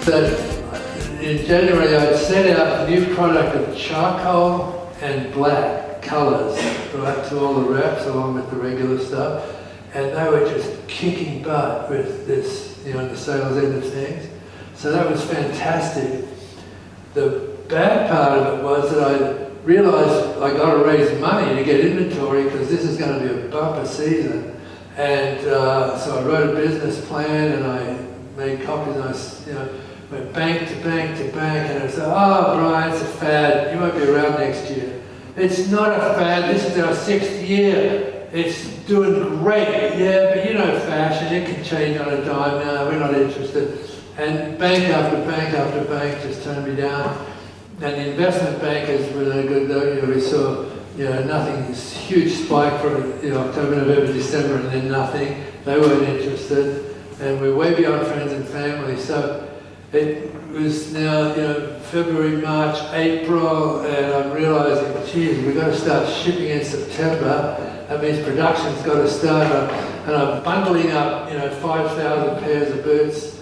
that in January I'd set out a new product of charcoal and black colours, right, to all the reps along with the regular stuff, and they were just kicking butt with this, you know, the sales end of things. So that was fantastic. The bad part of it was that I realised I got to raise money to get inventory because this is going to be a bumper season. And so I wrote a business plan and I made copies and I went bank to bank to bank, and I said, "Oh, Brian, it's a fad. You won't be around next year." It's not a fad. This is our 6th year. It's doing great. Yeah, but you know fashion, it can change on a dime. No, we're not interested. And bank after bank after bank just turned me down. And the investment bankers were no good though. You know, we saw, you know, nothing, this huge spike from, you know, October, November, December, and then nothing. They weren't interested. And we're way beyond friends and family. So it was now, you know, February, March, April, and I'm realizing, geez, we've got to start shipping in September. That means production's got to start. And I'm bundling up, you know, 5,000 pairs of boots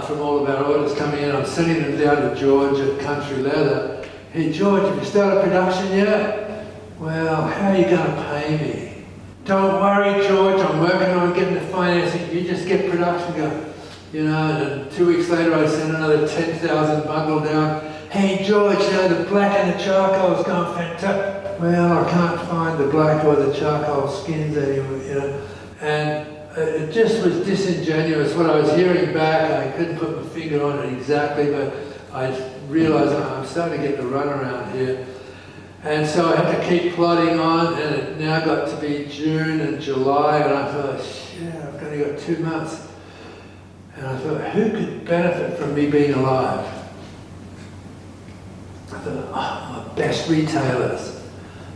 from all of our orders coming in. I'm sending them down to George at Country Leather. "Hey George, have you started production yet?" "Well, how are you going to pay me?" "Don't worry, George, I'm working on getting the financing. You just get production going." You know, and then 2 weeks later I sent another 10,000 bundle down. "Hey George, you know, the black and the charcoal is going fantastic." "Well, I can't find the black or the charcoal skins anymore," you know. And it just was disingenuous. What I was hearing back, I couldn't put my finger on it exactly, but I realized I'm starting to get the runaround here. And so I had to keep plodding on, and it now got to be June and July, and I thought, shit, I've only got 2 months. And I thought, who could benefit from me being alive? I thought, oh, my best retailers.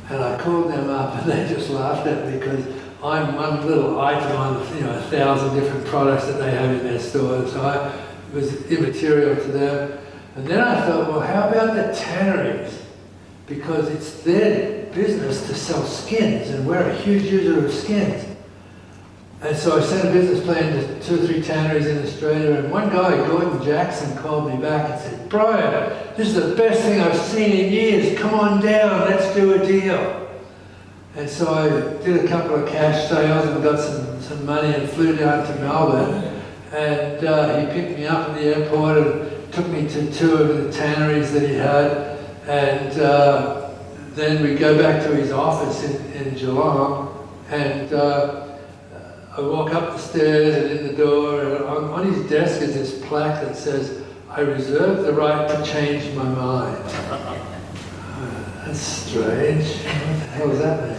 And I called them up, and they just laughed at me because I'm one little item on, you know, 1,000 different products that they have in their stores. So I was immaterial to them. And then I thought, well, how about the tanneries? Because it's their business to sell skins, and we're a huge user of skins. And so I sent a business plan to 2 or 3 tanneries in Australia, and one guy, Gordon Jackson, called me back and said, "Brian, this is the best thing I've seen in years. Come on down, let's do a deal." And so I did a couple of cash sales and got some money and flew down to Melbourne. And he picked me up at the airport and took me to 2 of the tanneries that he had. And then we go back to his office in Geelong, and I walk up the stairs and in the door, and on his desk is this plaque that says, "I reserve the right to change my mind." That's strange. What the hell does that mean?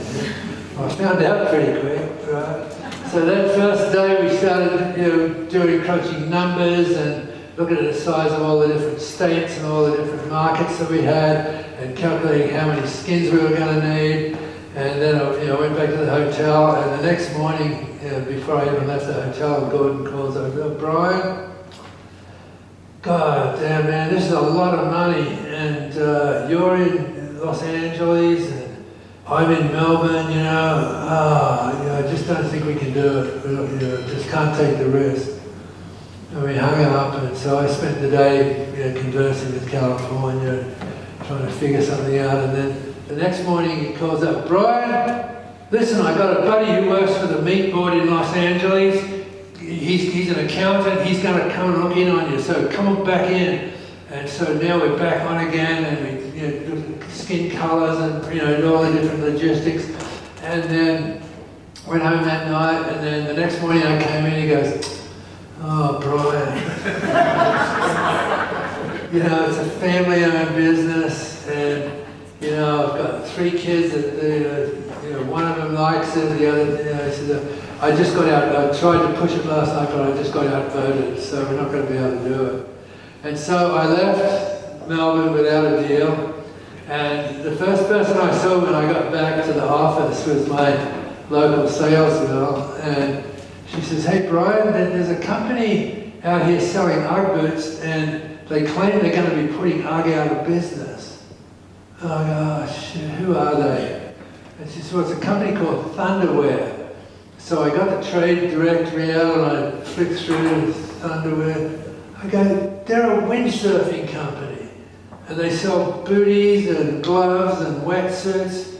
Well, I found out pretty quick, right? So that first day we started, you know, doing crunching numbers and looking at the size of all the different states and all the different markets that we had, and calculating how many skins we were going to need. And then I went back to the hotel, and the next morning, before I even left the hotel, Gordon calls over, "Oh, Brian, God damn man, this is a lot of money, and you're in Los Angeles, and I'm in Melbourne, you know, I just don't think we can do it. We don't, just can't take the risk." And we hung up, and so I spent the day, conversing with California, trying to figure something out. And then the next morning he calls up, "Brian, listen, I got a buddy who works for the meat board in Los Angeles. He's an accountant. He's going to come and look in on you. So come on back in." And so now we're back on again, and we do skin colours and all the different logistics. And then went home that night, and then the next morning I came in. He goes, "Oh, Brian, it's a family-owned business, and I've got 3 kids that one of them likes it, the other, he said, I just got out. I tried to push it last night, but I just got outvoted, so we're not going to be able to do it." And so I left Melbourne without a deal, and the first person I saw when I got back to the office was my local sales girl, and she says, "Hey Brian, there's a company out here selling UGG boots, and they claim they're going to be putting UGG out of business." Oh gosh, who are they? And she said, "Well, it's a company called Thunderwear." So I got the trade directory out and I flicked through Thunderwear. I go, they're a windsurfing company, and they sell booties and gloves and wetsuits.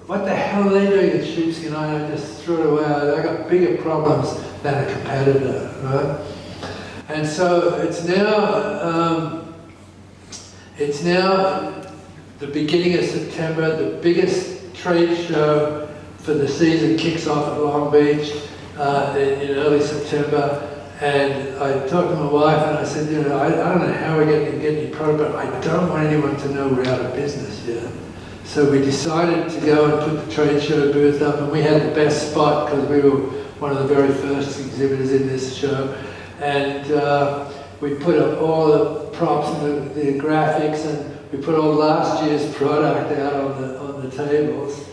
What the hell are they doing at sheepskin? I just threw it away. I got bigger problems than a competitor, right? And so it's now the beginning of September. The biggest trade show for the season kicks off at Long Beach in early September. And I talked to my wife and I said, you know, I don't know how we're going to get any product, but I don't want anyone to know we're out of business yet. So we decided to go and put the trade show booth up, and we had the best spot because we were one of the very first exhibitors in this show. And we put up all the props and the graphics, and we put all last year's product out on the tables.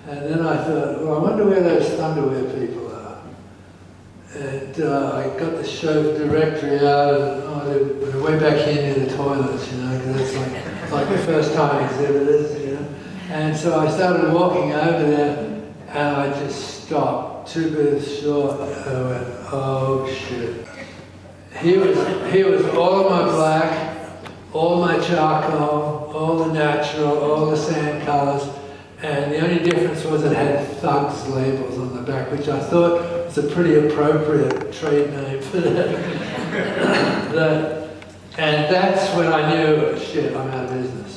And then I thought, well, I wonder where those Thunderwear people are. And I got the show directory out, and they're way back here near the toilets, you know, because it's like the first time exhibitors, you know. And so I started walking over there, and I just stopped, 2 booths short, and I went, oh shit. Here was all of my black, all my charcoal, all the natural, all the sand colors, and the only difference was it had Thugs labels on the back, which I thought was a pretty appropriate trade name for that. And that's when I knew, shit, I'm out of business.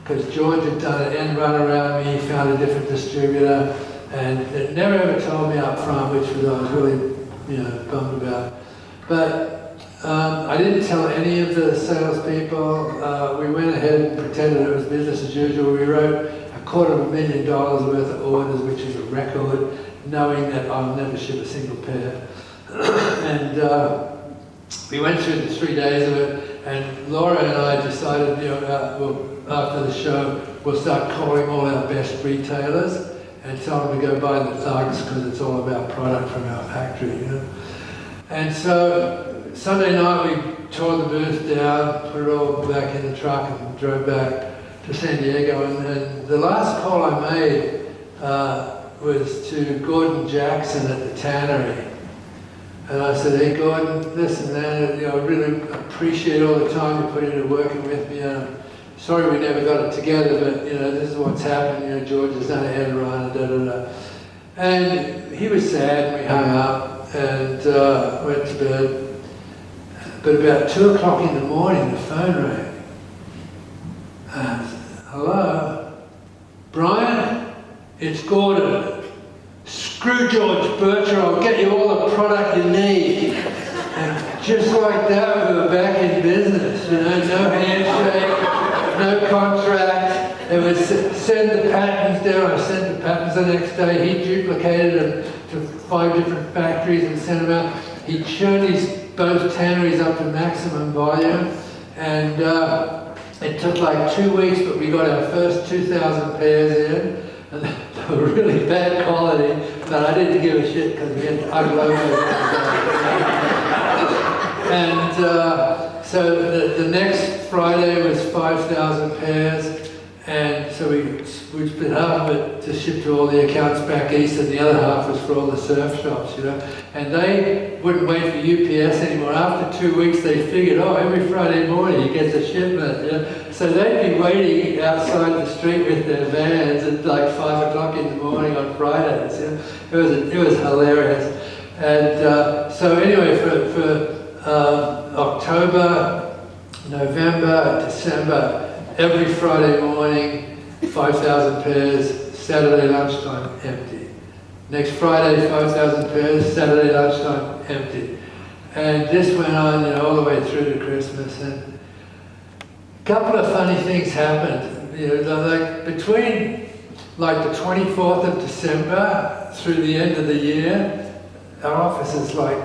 Because George had done an end run around me, he found a different distributor, and it never ever told me up front, which I was really, you know, bummed about. But I didn't tell any of the salespeople. We went ahead and pretended it was business as usual. We wrote $250,000 worth of orders, which is a record, knowing that I'll never ship a single pair. And we went through the 3 days of it, and Laura and I decided, you know, after the show, we'll start calling all our best retailers and tell them to go buy the Thugs because it's all about product from our factory, you know. And so Sunday night we tore the booth down, put it all back in the truck and drove back to San Diego. And the last call I made was to Gordon Jackson at the tannery. And I said, hey Gordon, listen man, you know, I really appreciate all the time you put into working with me. Sorry we never got it together, but you know, this is what's happened. You know, George has done a head run, and And he was sad, and we hung up and went to bed. But about 2 o'clock in the morning, the phone rang. Hello? Brian? It's Gordon. Screw George Bircher, I'll get you all the product you need. And just like that, we were back in business. You know, no handshake, no contract. It was send the patterns down. I sent the patterns the next day. He duplicated them to 5 different factories and sent them out. He churned both tanneries up to maximum volume, and it took like 2 weeks, but we got our first 2,000 pairs in, and they were really bad quality, but I didn't give a shit because we had UGG logos. And so the next Friday was 5,000 pairs, and so we split half of it to ship to all the accounts back east, and the other half was for all the surf shops, you know. And they wouldn't wait for UPS anymore. After 2 weeks, they figured, oh, every Friday morning he gets a shipment, you know. So they'd be waiting outside the street with their vans at like 5 o'clock in the morning on Fridays. You know? It was hilarious. And so anyway, for October, November, December, every Friday morning, 5,000 pairs, Saturday lunchtime, empty. Next Friday, 5,000 pairs, Saturday lunchtime, empty. And this went on, you know, all the way through to Christmas. And a couple of funny things happened. You know, like between like the 24th of December through the end of the year, our office is like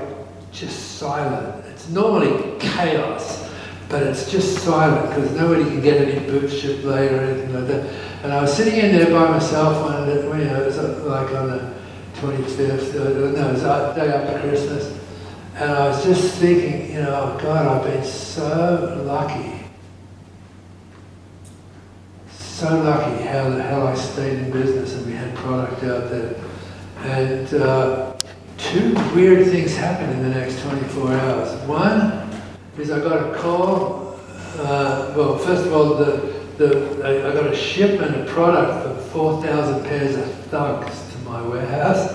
just silent. It's normally chaos, but it's just silent because nobody can get any boots shipped late or anything like that. And I was sitting in there by myself one day, you know, it was like on the 25th, no, it was the day after Christmas. And I was just thinking, you know, oh God, I've been so lucky. So lucky how the hell I stayed in business and we had product out there. And 2 weird things happened in the next 24 hours. One, is I got a call. Well, first of all, I got a shipment of product for 4,000 pairs of thugs to my warehouse,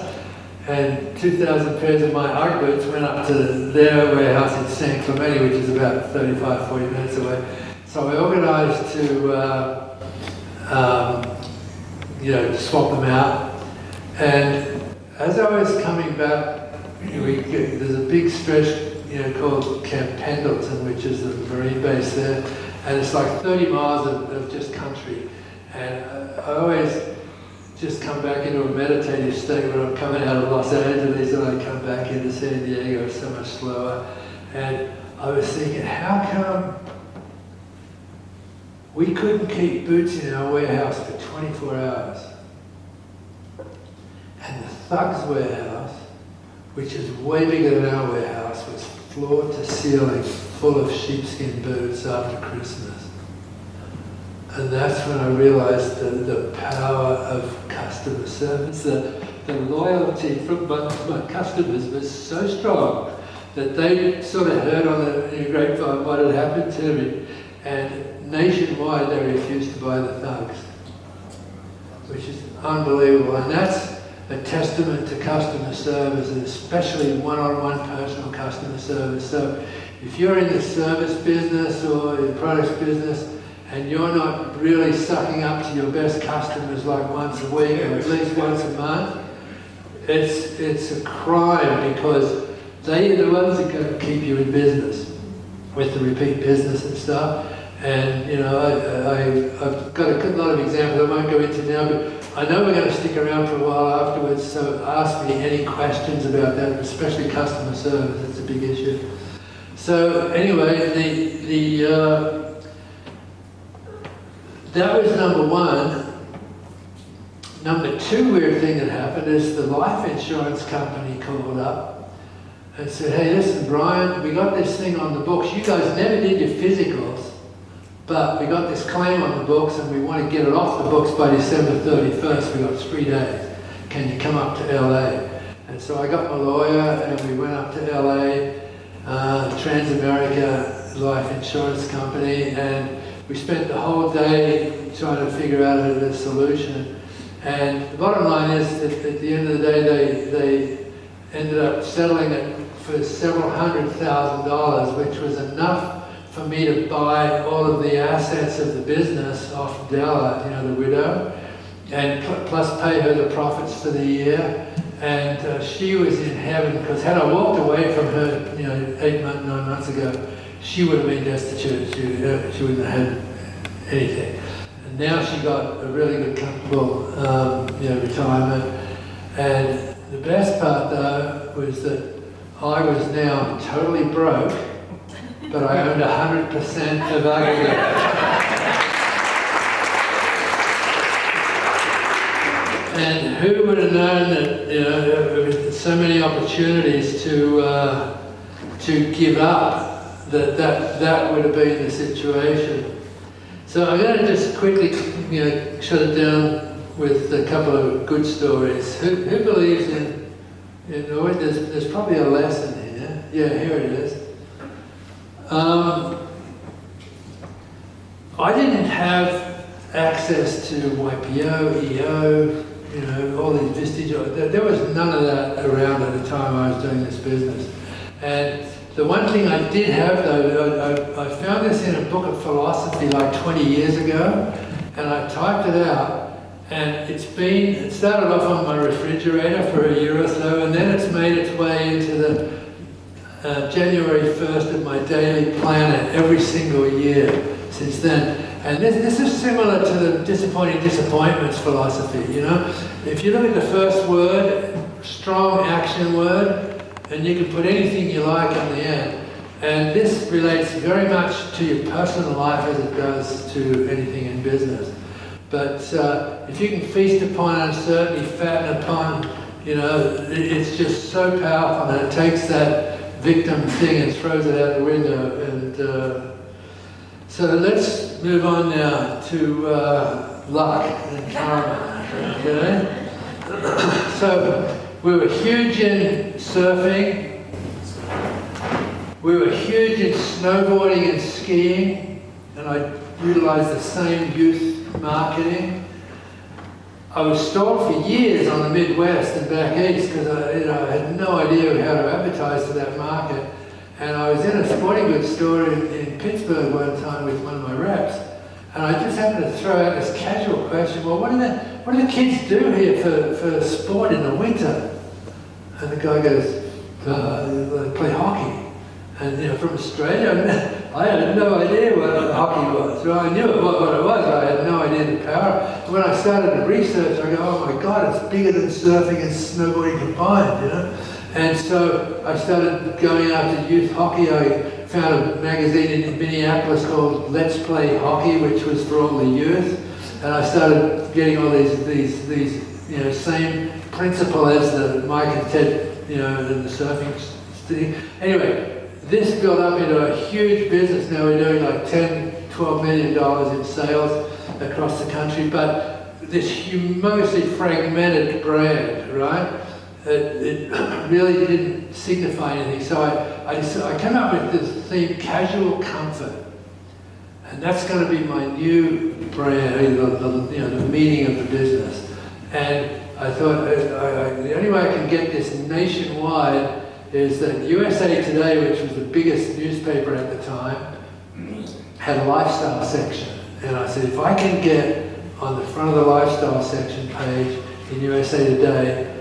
and 2,000 pairs of my UGG boots went up to their warehouse in San Clemente, which is about 35, 40 minutes away. So I organised to, swap them out. And as I was coming back, there's a big stretch, called Camp Pendleton, which is the Marine base there, and it's like 30 miles of just country. And I always just come back into a meditative state when I'm coming out of Los Angeles, and I come back into San Diego. It's so much slower. And I was thinking, how come we couldn't keep boots in our warehouse for 24 hours? And the thugs' warehouse, which is way bigger than our warehouse, was floor to ceiling full of sheepskin boots after Christmas. And that's when I realized the power of customer service. The loyalty from my customers was so strong that they sort of heard on the grapevine what had happened to me. And nationwide they refused to buy the thugs, which is unbelievable. And that's a testament to customer service, and especially one-on-one personal customer service. So if you're in the service business or the products business and you're not really sucking up to your best customers like once a week or at least once a month, it's a crime, because they are the ones that are going to keep you in business with the repeat business and stuff. And I've got a lot of examples I won't go into now, but I know we're going to stick around for a while afterwards, so ask me any questions about that, especially customer service. It's a big issue. So anyway, that was number one. Number two weird thing that happened is the life insurance company called up and said, hey, listen, Brian, we got this thing on the books. You guys never did your physicals, but we got this claim on the books and we want to get it off the books by December 31st. We got 3 days. Can you come up to LA? And so I got my lawyer and we went up to LA, Transamerica Life Insurance Company, and we spent the whole day trying to figure out a solution. And the bottom line is, at the end of the day, they ended up settling it for several $100,000, which was enough for me to buy all of the assets of the business off Della, the widow, and plus pay her the profits for the year. And she was in heaven, because had I walked away from her, 9 months ago, she would have been destitute. She wouldn't have had anything. And now she got a really good, comfortable, retirement. And the best part, though, was that I was now totally broke, but I owned 100% of UGG. And who would have known that, there were so many opportunities to give up, that would have been the situation. So I'm going to just quickly, shut it down with a couple of good stories. Who believes in there's probably a lesson here. Yeah, here it is. I didn't have access to YPO, EO, all these Vistage. There was none of that around at the time I was doing this business. And the one thing I did have, though, I found this in a book of philosophy like 20 years ago, and I typed it out. And it started off on my refrigerator for a year or so, and then it's made its way into the January 1st of my daily planner every single year since then. And this is similar to the disappointing disappointments philosophy, If you look at the first word, strong action word, and you can put anything you like on the end. And this relates very much to your personal life as it does to anything in business. But if you can feast upon uncertainty, fatten upon, it's just so powerful, and it takes that victim thing and throws it out the window. And so let's move on now to luck and karma. Okay? So we were huge in surfing, We were huge in snowboarding and skiing, and I utilised the same youth marketing. I was stalled for years on the Midwest and back east because I had no idea how to advertise to that market. And I was in a sporting goods store in Pittsburgh one time with one of my reps, and I just happened to throw out this casual question, well, what do the kids do here for sport in the winter? And the guy goes, they play hockey. And from Australia, I had no idea what hockey was. Well, I knew what it was, I had no idea the power. When I started to research, I go, oh my God, it's bigger than surfing and snowboarding combined, And so I started going after youth hockey. I found a magazine in Minneapolis called Let's Play Hockey, which was for all the youth. And I started getting all these same principle as the Mike and Ted, and the surfing thing. Anyway, this built up into a huge business. Now we're doing like $10, $12 million in sales across the country, but this humongously fragmented brand, right? It really didn't signify anything. So I came up with this theme, casual comfort. And that's going to be my new brand, the meaning of the business. And I thought the only way I can get this nationwide is that USA Today, which was the biggest newspaper at the time, had a lifestyle section. And I said, if I can get on the front of the lifestyle section page in USA Today,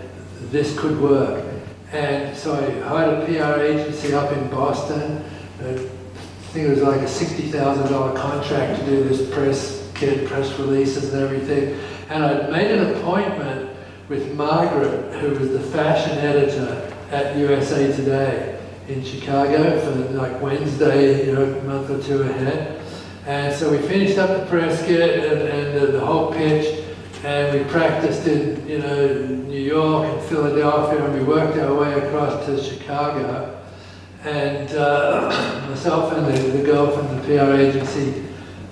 this could work. And so I hired a PR agency up in Boston. I think it was like a $60,000 contract to do this press releases and everything. And I'd made an appointment with Margaret, who was the fashion editor at USA Today in Chicago for like Wednesday, a month or two ahead. And so we finished up the press kit and the whole pitch, and we practiced in New York and Philadelphia, and we worked our way across to Chicago. And myself and the girl from the PR agency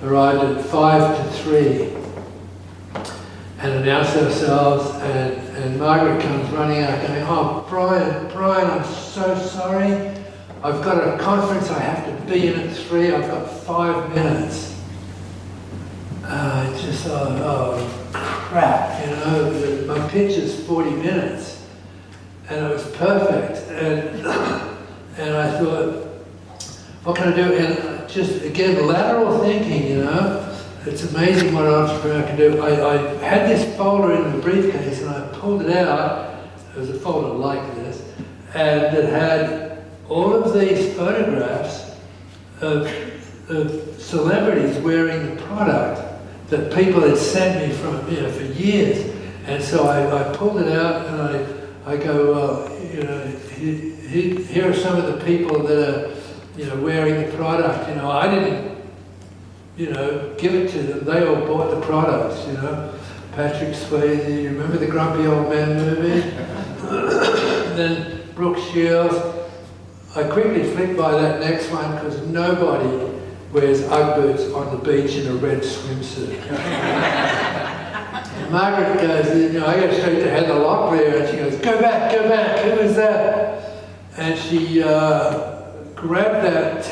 arrived at 5 to 3 and announced ourselves, and Margaret comes running out going, oh, Brian, I'm so sorry. I've got a conference I have to be in at 3, I've got 5 minutes. I just thought, oh crap, my pitch is 40 minutes. And it was perfect. And I thought, what can I do? And just, again, lateral thinking, It's amazing what an entrepreneur can do. I had this folder in the briefcase and I pulled it out. It was a folder like this. And it had all of these photographs of celebrities wearing the product that people had sent me from, for years. And so I pulled it out and I go, well, here are some of the people that are, wearing the product. I didn't, give it to them. They all bought the products, Patrick Swayze, you remember the Grumpy Old Man movie? And then Brooke Shields. I quickly flicked by that next one because nobody wears Ugg boots on the beach in a red swimsuit. And Margaret goes, I go straight to Heather Locklear, and she goes, go back, who is that? And she grabbed that,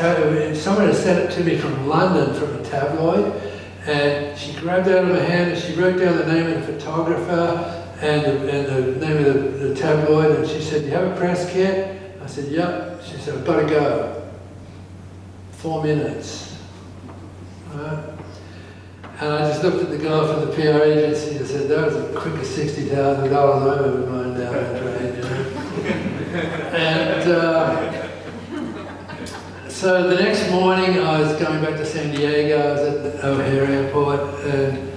someone had sent it to me from London, from a tabloid, and she grabbed it out of my hand and she wrote down the name of the photographer and the name of the tabloid, and she said, do you have a press kit? I said, yep. She said, I've got to go. 4 minutes. Right? And I just looked at the guy from the PR agency and said, that was the quickest $60,000 I've ever blown down the drain, And so the next morning I was going back to San Diego. I was at the O'Hare Airport and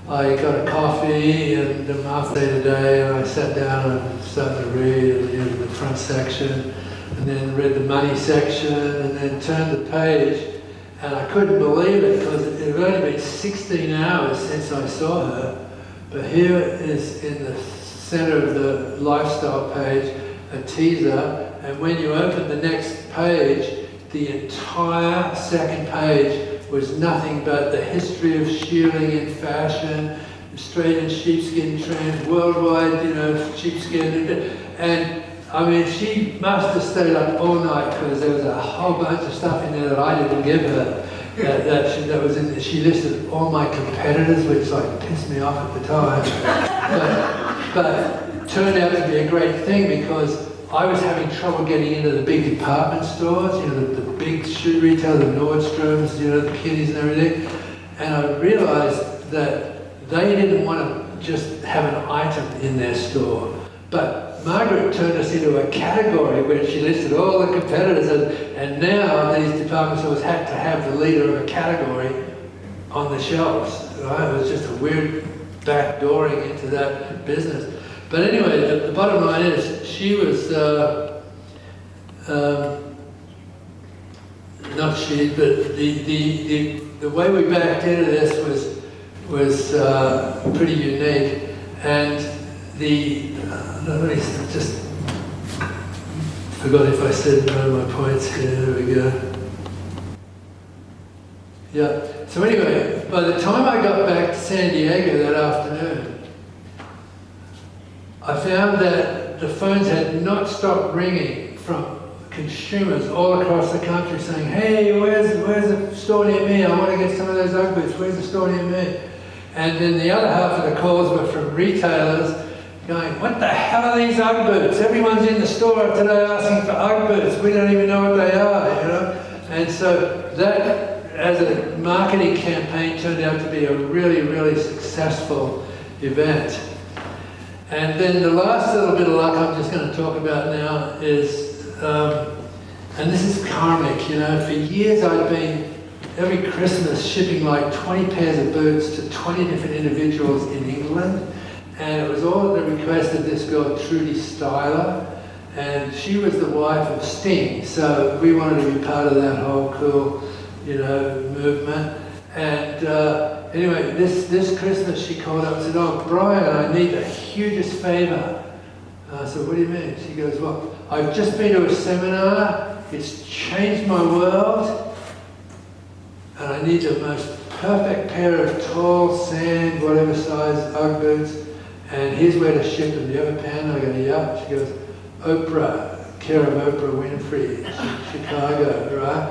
I got a coffee and a Martha today, and I sat down and started to read the front section and then read the money section and then turned the page, and I couldn't believe it because it had only been 16 hours since I saw her. But here is in the center of the lifestyle page a teaser, and when you open the next page, the entire second page was nothing but the history of shearling in fashion, straight and sheepskin trends, worldwide, sheepskin, and I mean, she must have stayed up all night because there was a whole bunch of stuff in there that I didn't give her. That was in. She listed all my competitors, which like pissed me off at the time. but turned out to be a great thing because I was having trouble getting into the big department stores, you know, the big shoe retail, the Nordstroms, you know, the Kitties and everything. And I realized that they didn't want to just have an item in their store. But Margaret turned us into a category where she listed all the competitors, and now these department stores had to have the leader of a category on the shelves. Right? It was just a weird backdooring into that business. But anyway, the bottom line is, she was, not she, but the way we backed into this was pretty unique. And let me just forgot if I said one of my points here. There we go. Yeah. So anyway, by the time I got back to San Diego that afternoon, I found that the phones had not stopped ringing from consumers all across the country saying, "Hey, where's the store near me? I want to get some of those UGG boots. Where's the store near me?" And then the other half of the calls were from retailers going, "What the hell are these UGG boots? Everyone's in the store today asking for UGG boots. We don't even know what they are," you know. And so that, as a marketing campaign, turned out to be a really, really successful event. And then the last little bit of luck I'm just going to talk about now is, and this is karmic, you know, for years I've been, every Christmas, shipping like 20 pairs of boots to 20 different individuals in England. And it was all at the request of this girl, Trudy Styler. And she was the wife of Sting. So we wanted to be part of that whole cool, you know, movement. And anyway, this Christmas she called up and said, "Oh, Brian, I need the hugest favour." I said, "What do you mean?" She goes, "Well, I've just been to a seminar. It's changed my world. And I need the most perfect pair of tall, sand, whatever size UGG boots. And here's where to ship them. Do you have a pen?" I go, "Yeah." She goes, "Oprah, care of Oprah Winfrey, Chicago," right?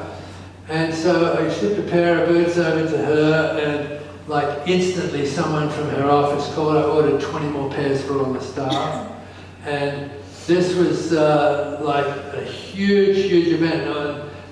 And so I shipped a pair of boots over to her, and like instantly someone from her office called. I ordered 20 more pairs for all the staff. And this was like a huge, huge event.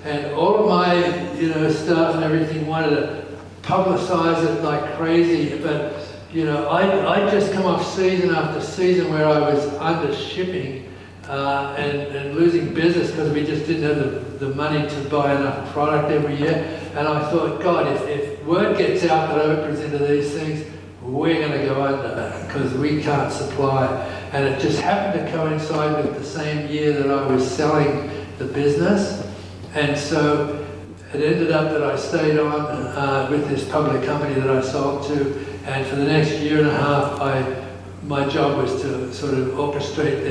And all of my, you know, staff and everything wanted to publicize it like crazy. But, you know, I'd just come off season after season where I was under shipping and losing business because we just didn't have the money to buy enough product every year. And I thought, God, if word gets out that Oprah's into these things, we're going to go under because we can't supply. And it just happened to coincide with the same year that I was selling the business. And so it ended up that I stayed on with this public company that I sold to. And for the next year and a half, my job was to sort of orchestrate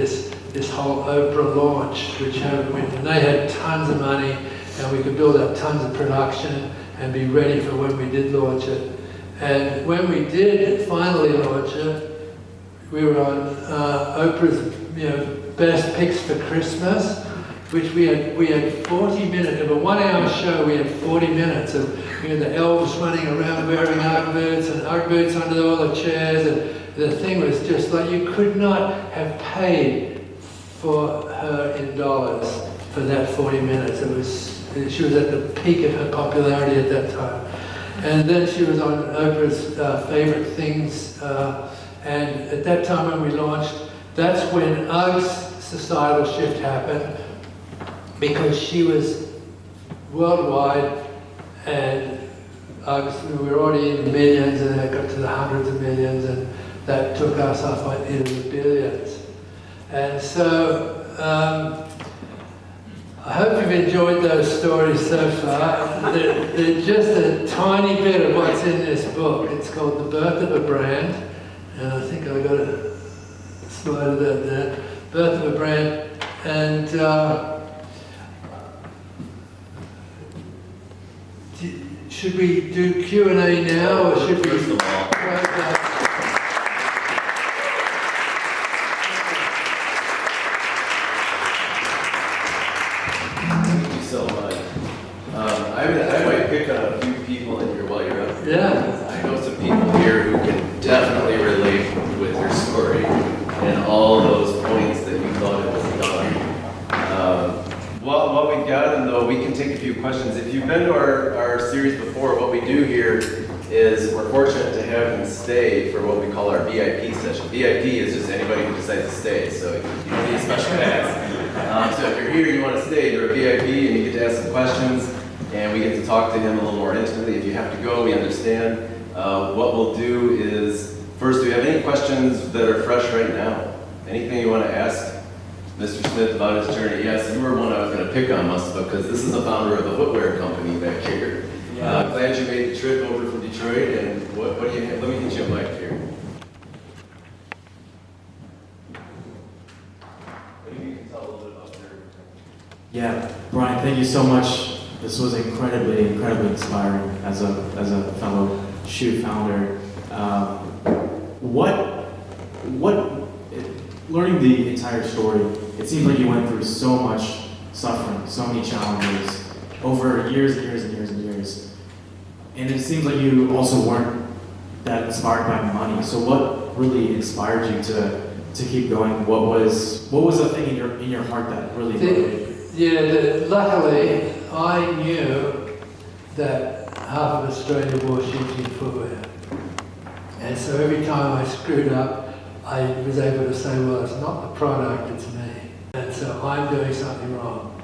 this whole Oprah launch, which they had tons of money, and we could build up tons of production and be ready for when we did launch it. And when we did finally launch it, we were on Oprah's, you know, best picks for Christmas, which we had 40 minutes of a 1 hour show. We had 40 minutes of, you know, the elves running around wearing UGG boots and UGG boots under all the chairs, and the thing was just like you could not have paid for her in dollars for that 40 minutes. She was at the peak of her popularity at that time. And then she was on Oprah's Favorite Things, and at that time when we launched, that's when UGG's societal shift happened, because she was worldwide, and UGG's, we were already in the millions, and then it got to the hundreds of millions, and that took us up into the billions. And so, I hope you've enjoyed those stories so far. They're just a tiny bit of what's in this book. It's called The Birth of a Brand, and I think I got a slide of that there. Birth of a Brand, and should we do Q&A now, or should we? so much. I might pick on a few people in here while you're up here. Yeah. I know some people here who can definitely relate with your story and all those points that you thought it was done. While we've got them though, we can take a few questions. If you've been to our series before, what we do here is we're fortunate to have them stay for what we call our VIP session. VIP is just anybody who decides to stay, so you don't need a special pass. So if you're here, you want to stay, you're a VIP and you get to ask some questions and we get to talk to him a little more intimately. If you have to go, we understand. What we'll do is, first, do you have any questions that are fresh right now? Anything you want to ask Mr. Smith about his journey? Yes, you were one I was going to pick on, because this is the founder of the footwear company back here. Glad you made the trip over from Detroit, and what do you have? Let me get you a mic here. Maybe you can tell a little bit about your... Yeah, Brian, thank you so much. This was incredibly inspiring as a fellow shoe founder. Learning the entire story, it seems like you went through so much suffering, so many challenges over years and years and years and years. And it seems like you also weren't that inspired by money. So what really inspired you to keep going? What was the thing in your heart that really motivated? Luckily, I knew that half of Australia wore shifting footwear. And so every time I screwed up, I was able to say, well, it's not the product, it's me. And so I'm doing something wrong.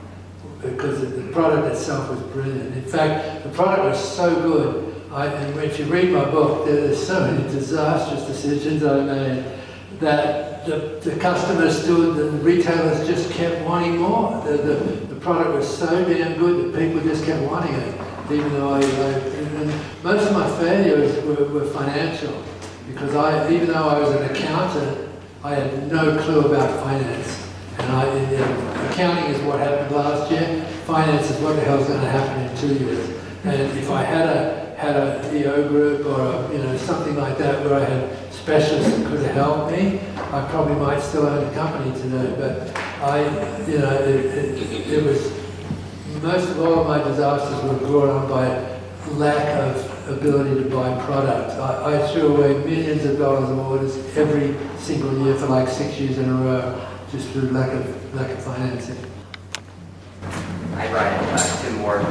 Because the product itself was brilliant. In fact, the product was so good. And if you read my book, there's so many disastrous decisions I made that the customers still, the retailers just kept wanting more. The product was so damn good that people just kept wanting it. Even though and most of my failures were financial. Because even though I was an accountant, I had no clue about finance. And accounting is what happened last year. Finance is what the hell's going to happen in 2 years. And if I had a EO group or something like that where I had specialists that could have helped me, I probably might still own a company today. But it was, most of all of my disasters were brought on by lack of ability to buy product. I threw away millions of dollars of orders every single year for like 6 years in a row, just through lack of financing. Hi Brian, Tim Moore.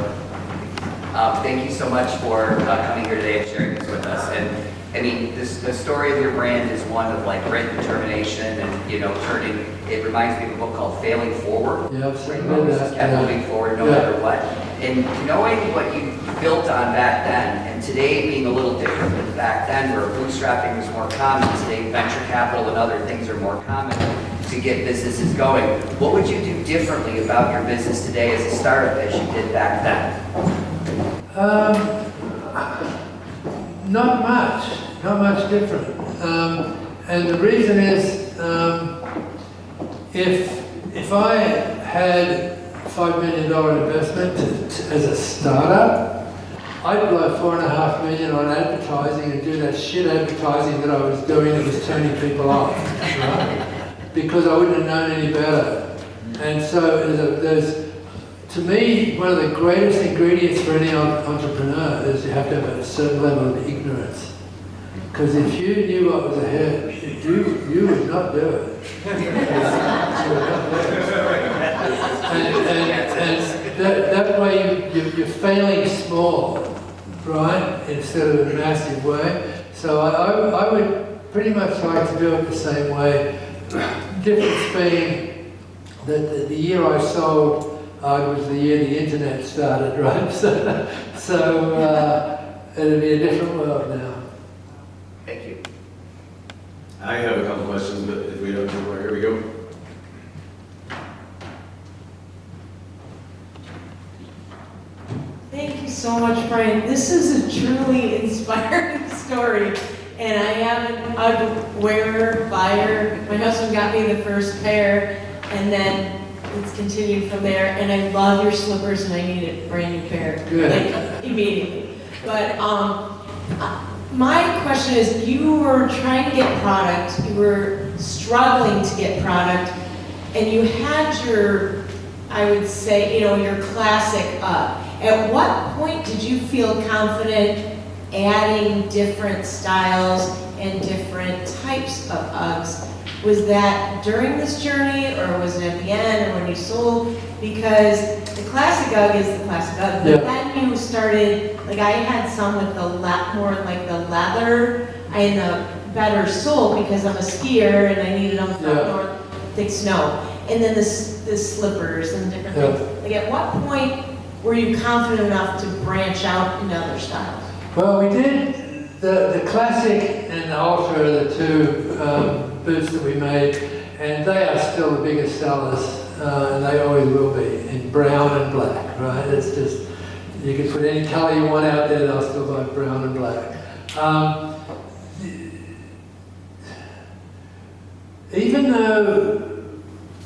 Thank you so much for coming here today and sharing this with us. And I mean, the story of your brand is one of like grit and determination, and turning. It reminds me of a book called Failing Forward. Yeah, I've seen just kept moving forward no matter what. And knowing what you built on back then, and today being a little different than back then, where bootstrapping was more common. Today, venture capital and other things are more common to get businesses going. What would you do differently about your business today as a startup as you did back then? Not much different. And the reason is, if I had $5 million investment as a startup, I'd blow $4.5 million on advertising and do that shit advertising that I was doing that was turning people off, right? Because I wouldn't have known any better. And so there's to me, one of the greatest ingredients for any entrepreneur is you have to have a certain level of ignorance. Because if you knew what was ahead, you would not do it. And that way you're failing small, right? Instead of in a massive way. So I would pretty much like to do it the same way. Difference being that the year I sold was the year the internet started, right? So it'll be a different world now. Thank you. I have a couple questions, but if we don't do more, here we go. Thank you so much, Brian. This is a truly inspiring story. And I am an UGG wearer, buyer. My husband got me the first pair, and then it's continued from there. And I love your slippers, and I need a brand new pair, like immediately. But my question is, you were trying to get product, you were struggling to get product, and you had your I would say, you know, your classic UGG. At what point did you feel confident adding different styles and different types of UGGs? Was that during this journey, or was it at the end, or when you sold? Because the classic UGG is the classic UGG, Yeah. but then you started, like I had some with the more like the leather and the better sole because I'm a skier and I needed them for Yeah. north thick snow. And then the slippers and different Yeah. things. Like at what point were you confident enough to branch out into other styles? Well, we did the classic and the ultra are the two boots that we made, and they are still the biggest sellers, and they always will be, in brown and black, right? It's just, you can put any color you want out there, they'll still buy brown and black. Even though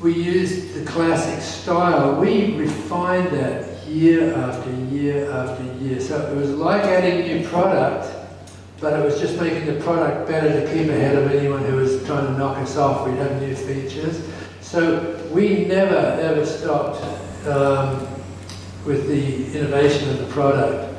we used the classic style, we refined that year after year after year. So it was like adding new product, but it was just making the product better to keep ahead of anyone who was trying to knock us off. We'd have new features. So we never ever stopped with the innovation of the product.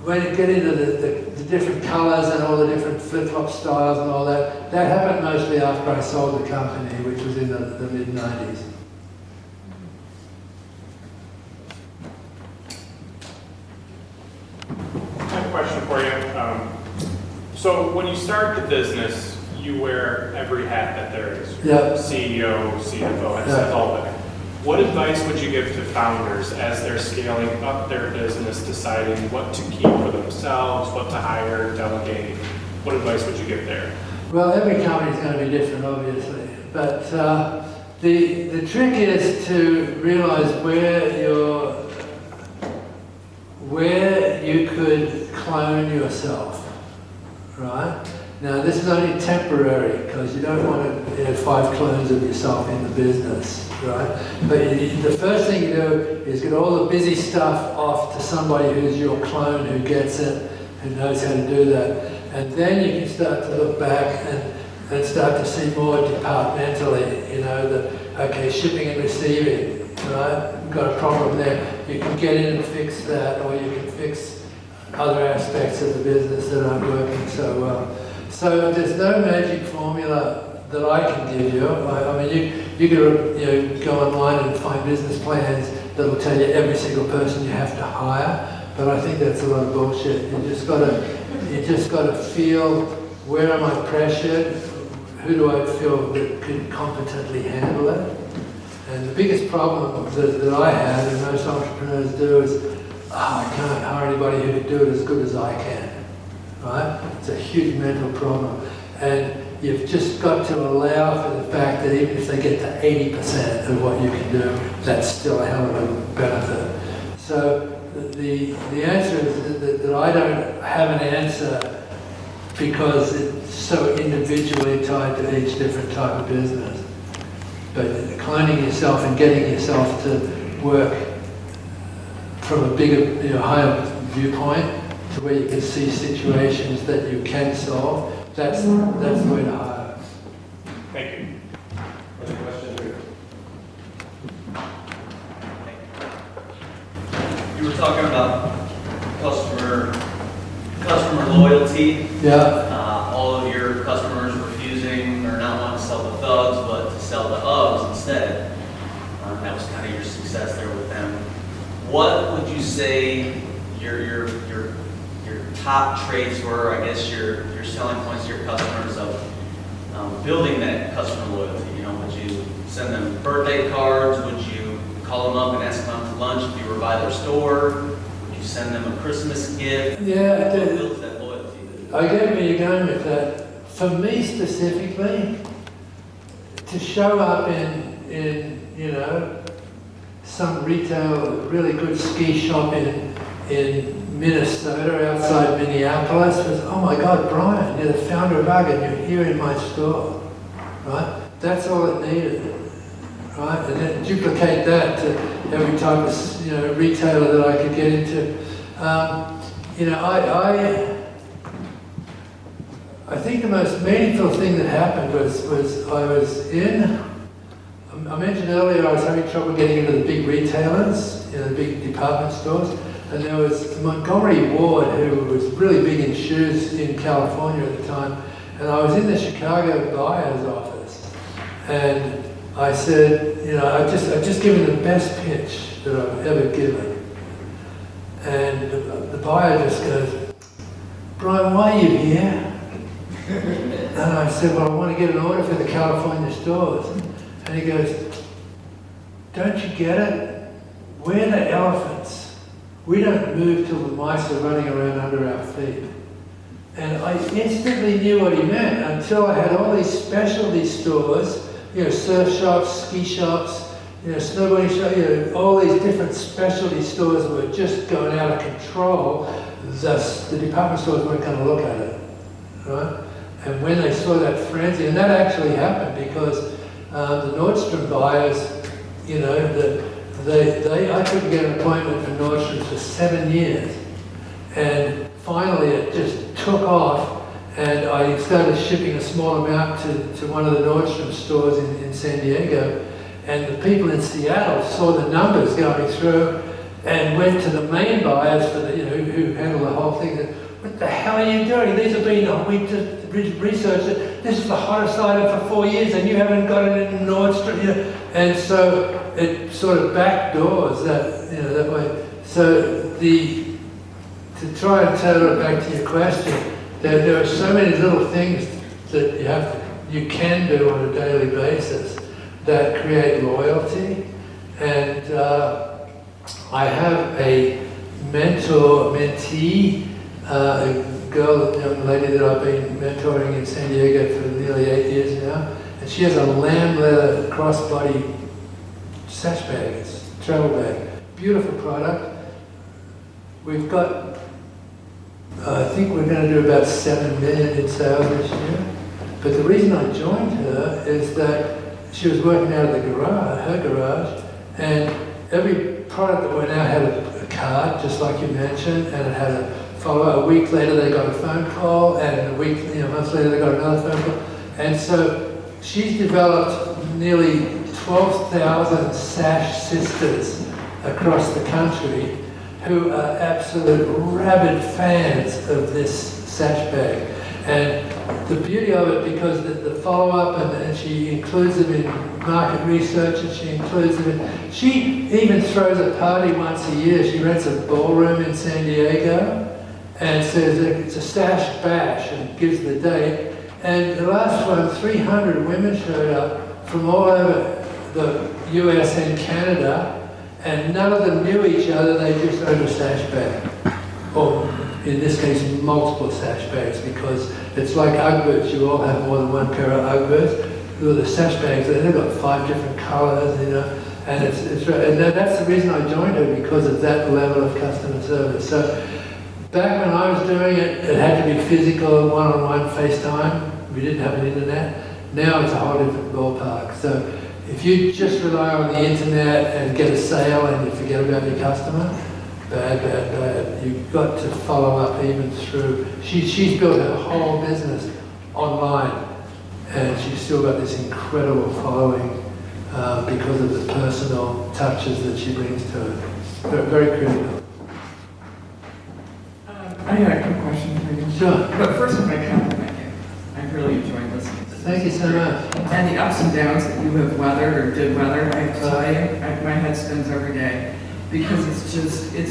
When you get into the different colors and all the different flip-flop styles and all that, that happened mostly after I sold the company, which was in the mid-90s. I have a question for you. So when you start the business, you wear every hat that there is. Yeah. CEO, CFO, Yeah. that's all that. What advice would you give to founders as they're scaling up their business, deciding what to keep for themselves, what to hire, delegate? What advice would you give there? Well, every company is going to be different, obviously, but the trick is to realize where you could clone yourself, right? Now, this is only temporary because you don't want to have 5 clones of yourself in the business, right? But the first thing you do is get all the busy stuff off to somebody who's your clone, who gets it, who knows how to do that. And then you can start to look back and start to see more departmentally, you know, okay, shipping and receiving, right? Got a problem there. You can get in and fix that, or you can fix other aspects of the business that aren't working so well. So there's no magic formula that I can give you. I mean, you can go online and find business plans that'll tell you every single person you have to hire, but I think that's a lot of bullshit. You just got to feel, where am I pressured? Who do I feel that could competently handle it? And the biggest problem that I had, and most entrepreneurs do, is, I can't hire anybody who can do it as good as I can. Right? It's a huge mental problem. And you've just got to allow for the fact that even if they get to 80% of what you can do, that's still a hell of a benefit. So the answer is that I don't have an answer, because it's so individually tied to each different type of business. But cloning yourself and getting yourself to work from a bigger, higher viewpoint, to where you can see situations that you can solve, that's the way to hire. Thank you. Other question here? You were talking about customer loyalty. Yeah, All of your customers refusing or not wanting to sell the thugs, but to sell the Uggs instead. That was kind of your success there with them. What would you say your top traits were? I guess your selling points to your customers of building that customer loyalty. Would you send them birthday cards? Would you call them up and ask them out to lunch if you were by their store? Would you send them a Christmas gift? yeah. What builds that loyalty? I get where you're going with that. For me specifically, to show up in some retail, really good ski shop in Minnesota, outside Minneapolis, was, oh my God, Brian, you're the founder of UGG and you're here in my store, right? That's all it needed, right? And then duplicate that to every type of retailer that I could get into. I think the most meaningful thing that happened was I was in I mentioned earlier I was having trouble getting into the big retailers, the big department stores. And there was Montgomery Ward, who was really big in shoes in California at the time. And I was in the Chicago buyer's office. And I said, I've just given the best pitch that I've ever given. And the buyer just goes, "Brian, why are you here?" And I said, "Well, I want to get an order for the California stores." And he goes, "Don't you get it? We're the elephants. We don't move till the mice are running around under our feet." And I instantly knew what he meant until I had all these specialty stores, surf shops, ski shops, snowboarding shops, all these different specialty stores were just going out of control. Thus, the department stores weren't going to look at it, right? And when they saw that frenzy, and that actually happened because the Nordstrom buyers, I couldn't get an appointment for Nordstrom for 7 years. And finally it just took off, and I started shipping a small amount to one of the Nordstrom stores in San Diego. And the people in Seattle saw the numbers going through and went to the main buyers for who handle the whole thing. And, "What the hell are you doing? These have been, we just researched it. This is the hottest item for 4 years and you haven't got it in Nordstrom." And so it sort of backdoors that, that way. So to try and tailor it back to your question, there are so many little things that you can do on a daily basis that create loyalty. And I have a mentee, a young lady that I've been mentoring in San Diego for nearly 8 years now, and she has a lamb leather crossbody sash bag, it's a travel bag, beautiful product. We've got, I think we're going to do about 7 million in sales this year. But the reason I joined her is that she was working out of the garage, her garage, and every product that went out had a card, just like you mentioned, and it had a follow-up. A week later they got a phone call, and a month later they got another phone call. And so she's developed nearly 12,000 sash sisters across the country who are absolute rabid fans of this sash bag. And the beauty of it, because the follow-up, and she includes them in market research, and she includes them in, she even throws a party once a year. She rents a ballroom in San Diego and says it's a sash bash and gives the date. And the last one, 300 women showed up from all over the US and Canada, and none of them knew each other. They just owned a sash bag, or in this case multiple sash bags, because it's like UGG boots. You all have more than one pair of UGG boots. The sash bags, they've got 5 different colors, and that's the reason I joined her, because of that level of customer service. So back when I was doing it, it had to be physical, one-on-one, FaceTime. We didn't have an internet. Now it's a whole different ballpark. So if you just rely on the internet and get a sale and you forget about your customer, bad. You've got to follow up even through. She's built her whole business online, and she's still got this incredible following because of the personal touches that she brings to it. Very critical. I had a quick question for you. Sure. But first, I compliment you. I really enjoyed listening to this. Thank you so much. And the ups and downs that you have weathered or did weather, I have to tell you, my head spins every day, because it's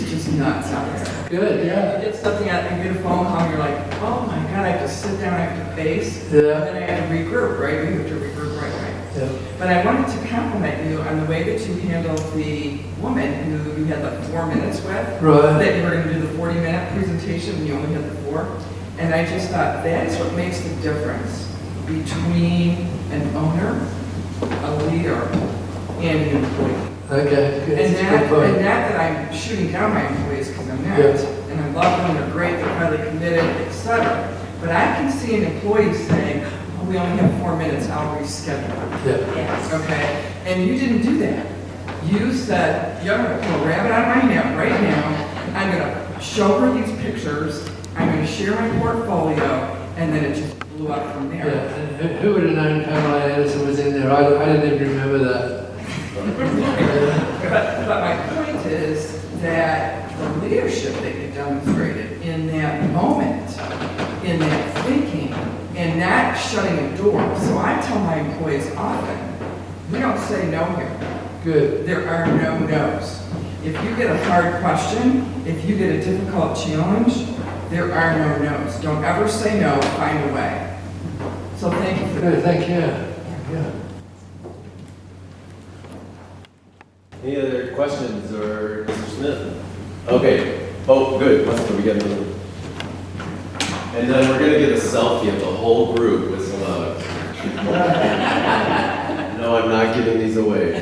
just nuts out there. Good, yeah. You get something out, you get a phone call, and you're like, oh my God, I have to sit down, I have to face, Yeah. and then I have to regroup, right? You have to regroup right away. Yeah. But I wanted to compliment you on the way that you handled the woman who you had like 4 minutes with. Right. That you were going to do the 40-minute presentation and you only had the 4. And I just thought that's what makes the difference between an owner, a leader, and an employee. Okay, good. And That's a good not point. that I'm shooting down my employees, because I'm not. Yes. And I love them, they're great, they're highly committed, etc. But I can see an employee saying, oh, we only have 4 minutes, I'll reschedule. Yeah. Okay? And you didn't do that. You said, you're going to pull a rabbit out of my hat right now. I'm going to show her these pictures. I'm going to share my portfolio. And then it just blew up from Yeah, there. and who would have known Pamela Anderson was in there? I didn't even remember that. But my point is that the leadership that you demonstrated in that moment, in that thinking, and not shutting a door. So I tell my employees often, we don't say no here. Good. There are no no's. If you get a hard question, if you get a difficult challenge, there are no no's. Don't ever say no, find a way. So thank you for Good, that. thank you. Yeah. Any other questions or Mr. Smith? Okay. Oh, good. We got another. And then we're gonna get a selfie of the whole group with some No, I'm not giving these away.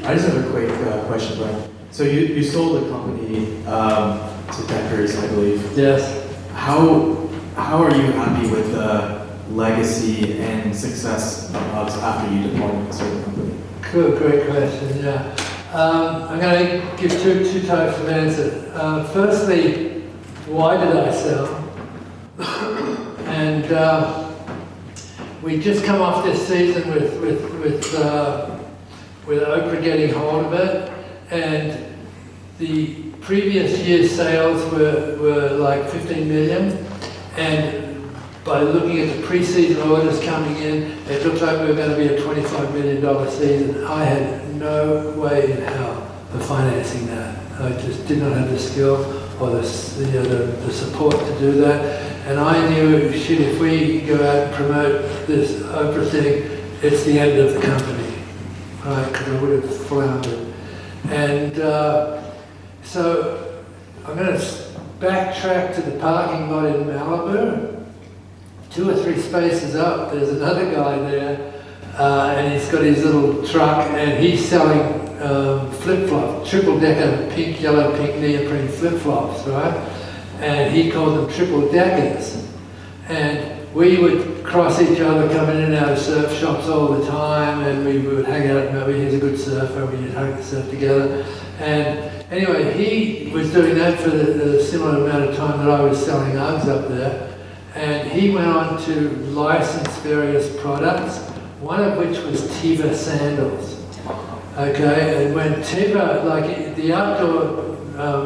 I just have a quick question, Brian. So you sold the company to Deckers, I believe. Yes. How are you happy with the legacy and success of Uggs after you deployed and sold the company? Good, great question, yeah. I'm going to give two types of answers. Firstly, why did I sell? And we just come off this season with Oprah getting hold of it, and the previous year's sales were like 15 million, and by looking at the pre-season orders coming in, it looked like we were going to be a $25 million season. I had no way in hell of financing that. I just did not have the skill or the support to do that. And I knew, shit, if we go out and promote this Oprah thing, it's the end of the company, right? Because I would have floundered. And so I'm going to backtrack to the parking lot in Malibu. 2 or 3 spaces up, there's another guy there, and he's got his little truck, and he's selling flip-flops, triple-decker pink, yellow, pink neoprene flip-flops, right? And he called them triple-deckers. And we would cross each other coming in and out of surf shops all the time, and we would hang out, maybe he's a good surfer, we'd hang surf together. And anyway, he was doing that for the similar amount of time that I was selling Uggs up there. And he went on to license various products, one of which was Teva sandals. Okay, and when Teva, like the outdoor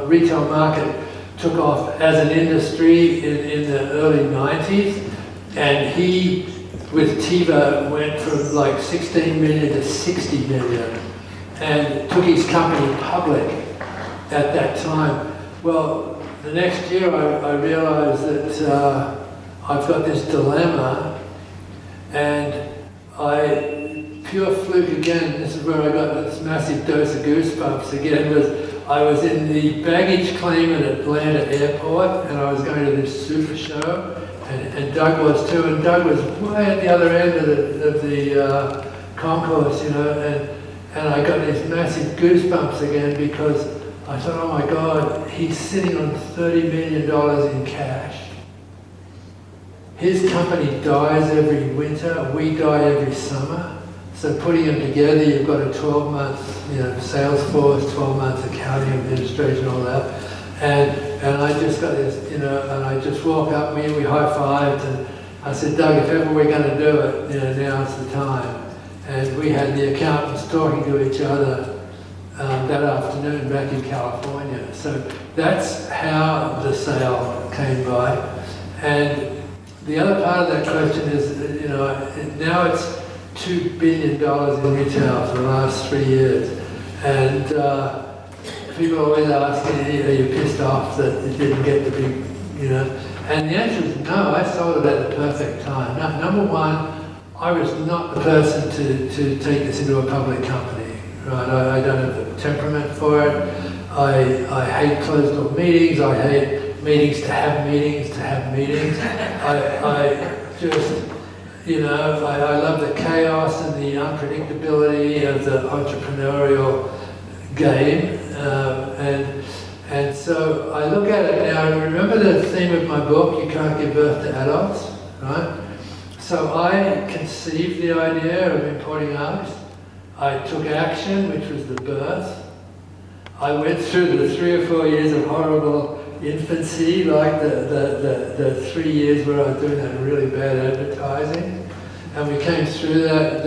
retail market took off as an industry in the early 90s, and he, with Teva, went from like 16 million to 60 million, and took his company public at that time. Well, the next year I realized that I've got this dilemma, and pure fluke again, this is where I got this massive dose of goosebumps again, I was in the baggage claim at Atlanta Airport, and I was going to this super show, and Doug was too, and Doug was way at the other end of the concourse, you know, and I got these massive goosebumps again because I thought, oh my God, he's sitting on $30 million in cash. His company dies every winter, we die every summer. So putting them together, you've got a 12-month, sales force, 12 months accounting, administration, all that. And I just got this, and I just walk up, we high-fived, and I said, Doug, if ever we're going to do it, now's the time. And we had the accountants talking to each other that afternoon back in California. So that's how the sale came by. And the other part of that question is, now it's $2 billion in retail for the last 3 years. And people always ask, are you pissed off that it didn't get the big, And the answer is no, I sold it at the perfect time. Number one, I was not the person to take this into a public company, right? I don't have the temperament for it. I hate closed door meetings. I hate meetings to have meetings to have meetings. I just, I love the chaos and the unpredictability of the entrepreneurial game. And so I look at it now, and remember the theme of my book, You Can't Give Birth to Adults, right? So I conceived the idea of importing Uggs. I took action, which was the birth. I went through the 3 or 4 years of horrible infancy, like the 3 years where I was doing that really bad advertising. And we came through that,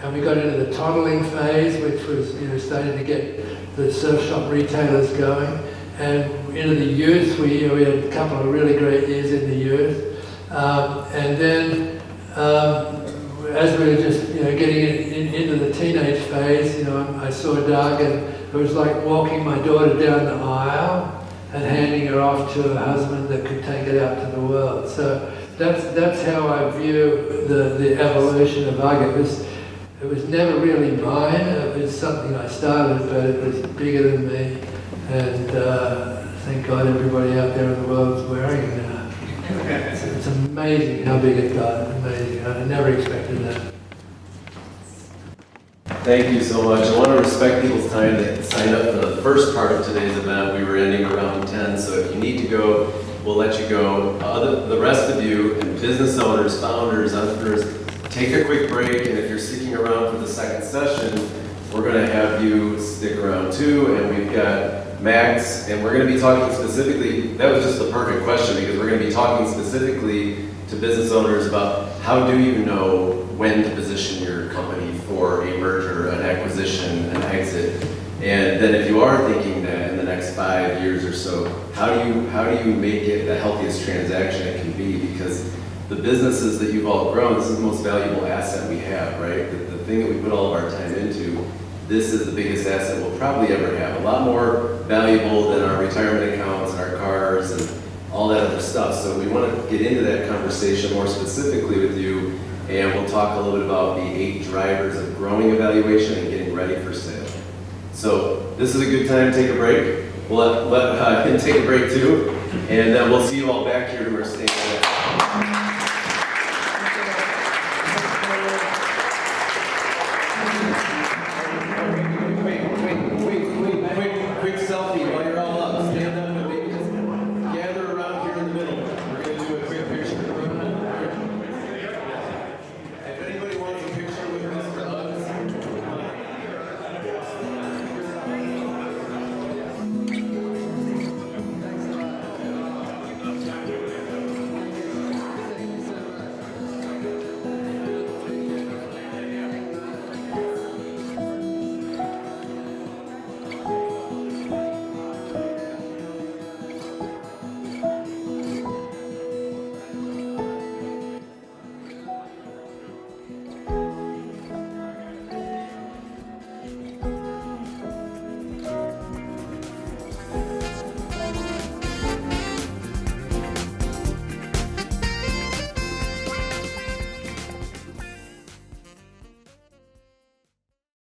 and and we got into the toddling phase, which was, you know, starting to get the surf shop retailers going, and into the youth. We had a couple of really great years in the youth, and then as we were just, you know, getting into the teenage phase, you know, I saw Doug, and it was like walking my daughter down the aisle and handing her off to a husband that could take it out to the world. So that's how I view the evolution of UGG. It was never really mine. It was something I started, but it was bigger than me. And thank God everybody out there in the world is wearing it now. It's amazing how big it got. Amazing. I never expected that. Thank you so much. I want to respect people's time that signed up for the first part of today's event. We were ending around 10, so if you need to go, we'll let you go. The rest of you, and business owners, founders, entrepreneurs, take a quick break, and if you're sticking around for the second session, we're going to have you stick around too, and we've got Max, and we're going to be talking specifically, that was just the perfect question, because we're going to be talking specifically to business owners about how do you know when to position your company for a merger, an acquisition, an exit. And then if you are thinking that in the next 5 years or so, how do you make it the healthiest transaction it can be? Because the businesses that you've all grown, this is the most valuable asset we have, right? The thing that we put all of our time into, this is the biggest asset we'll probably ever have. A lot more valuable than our retirement accounts and our cars and all that other stuff. So we want to get into that conversation more specifically with you, and we'll talk a little bit about the 8 drivers of growing a valuation and getting ready for sale. So this is a good time to take a break. We'll let him take a break too, and we'll see you all back here to our stage.